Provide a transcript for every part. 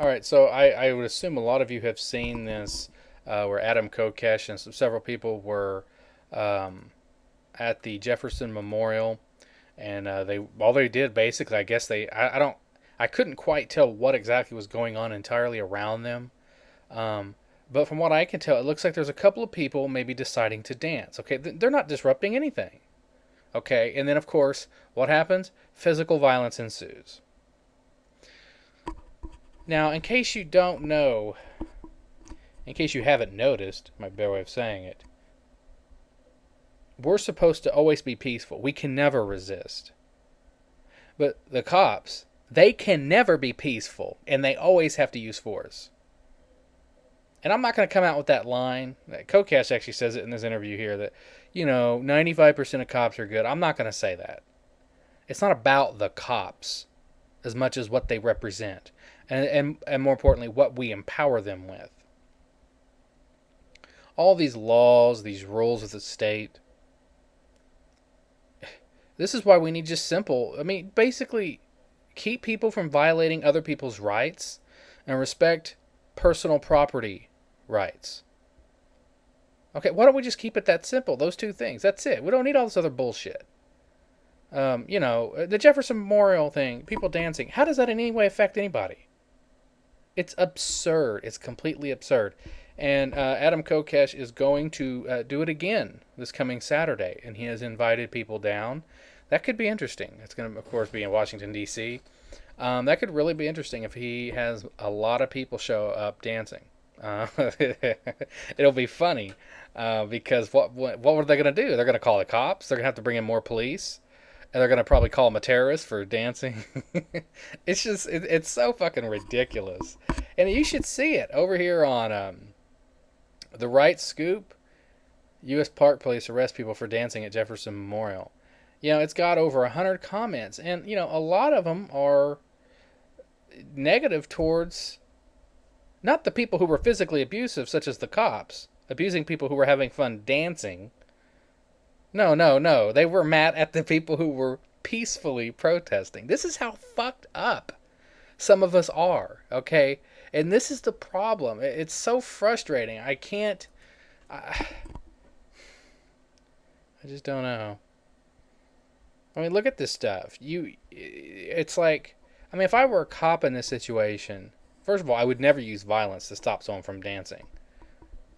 All right, so I would assume a lot of you have seen this, where Adam Kokesh and several people were um, at the Jefferson Memorial, and they all they did basically, I guess I don't, I couldn't quite tell what exactly was going on entirely around them, um, but from what I can tell, it looks like there's a couple of people maybe deciding to dance. Okay, they're not disrupting anything. Okay, and then of course, what happens? Physical violence ensues. Now, in case you don't know, in case you haven't noticed, my better way of saying it, we're supposed to always be peaceful. We can never resist. But the cops, they can never be peaceful, and they always have to use force. And I'm not going to come out with that line. Kokesh actually says it in this interview here that, 95% of cops are good. I'm not going to say that. It's not about the cops as much as what they represent, and more importantly, what we empower them with. All these laws, these rules of the state, this is why we need just simple, basically keep people from violating other people's rights and respect personal property rights. Okay, why don't we just keep it that simple? Those two things. That's it. We don't need all this other bullshit. The Jefferson Memorial thing, people dancing. How does that in any way affect anybody? It's absurd. It's completely absurd. And Adam Kokesh is going to do it again this coming Saturday, and he has invited people down. That could be interesting. It's going to, of course, be in Washington, D.C. That could really be interesting if he has a lot of people show up dancing. It'll be funny because what are they going to do? They're going to call the cops. They're going to have to bring in more police, and they're going to probably call him a terrorist for dancing. It's so fucking ridiculous. And you should see it over here on the Right Scoop. U.S. Park Police arrest people for dancing at Jefferson Memorial. It's got over 100 comments, and a lot of them are negative towards not the people who were physically abusive, such as the cops abusing people who were having fun dancing. No, no, no. They were mad at the people who were peacefully protesting. This is how fucked up some of us are, okay? And this is the problem. It's so frustrating. I can't. I just don't know. Look at this stuff. It's like, if I were a cop in this situation, first of all, I would never use violence to stop someone from dancing.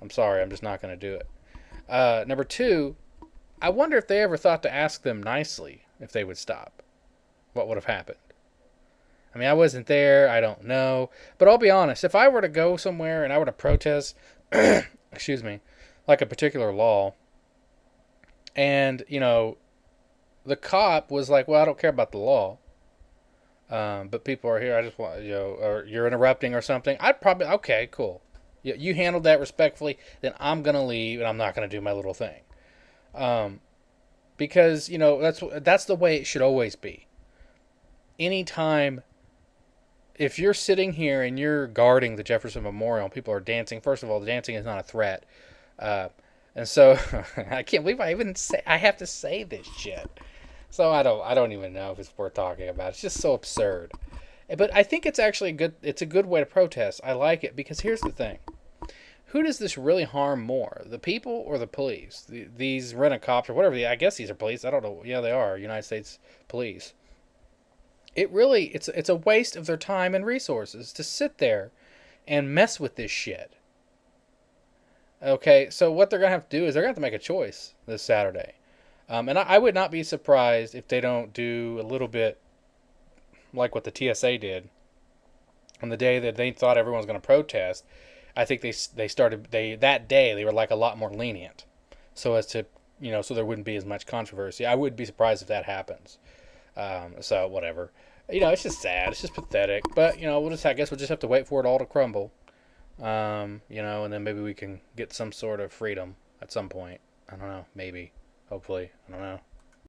I'm sorry, I'm just not going to do it. Number two, I wonder if they ever thought to ask them nicely if they would stop. What would have happened? I wasn't there. I don't know. But I'll be honest. If I were to go somewhere and I were to protest, excuse me, like a particular law, and, the cop was like, well, I don't care about the law, but people are here. I just want, or you're interrupting or something. I'd probably, okay, cool. You handled that respectfully, then I'm going to leave and I'm not going to do my little thing. Because, that's the way it should always be. Anytime, if you're sitting here and you're guarding the Jefferson Memorial and people are dancing, first of all, the dancing is not a threat. And so I can't believe I have to say this shit. So I don't even know if it's worth talking about. It's just so absurd. But I think it's actually it's a good way to protest. I like it because here's the thing. Who does this really harm more? The people or the police? These rent-a-cops or whatever. I guess these are police. I don't know. Yeah, they are. United States police. It's a waste of their time and resources to sit there and mess with this shit. Okay, so what they're going to have to do is they're going to have to make a choice this Saturday. And I would not be surprised if they don't do a little bit like what the TSA did on the day that they thought everyone was going to protest. I think that day they were like a lot more lenient, so as to so there wouldn't be as much controversy. I would be surprised if that happens. So whatever, it's just sad. It's just pathetic. But I guess we'll just have to wait for it all to crumble. And then maybe we can get some sort of freedom at some point. I don't know. Maybe. Hopefully. I don't know.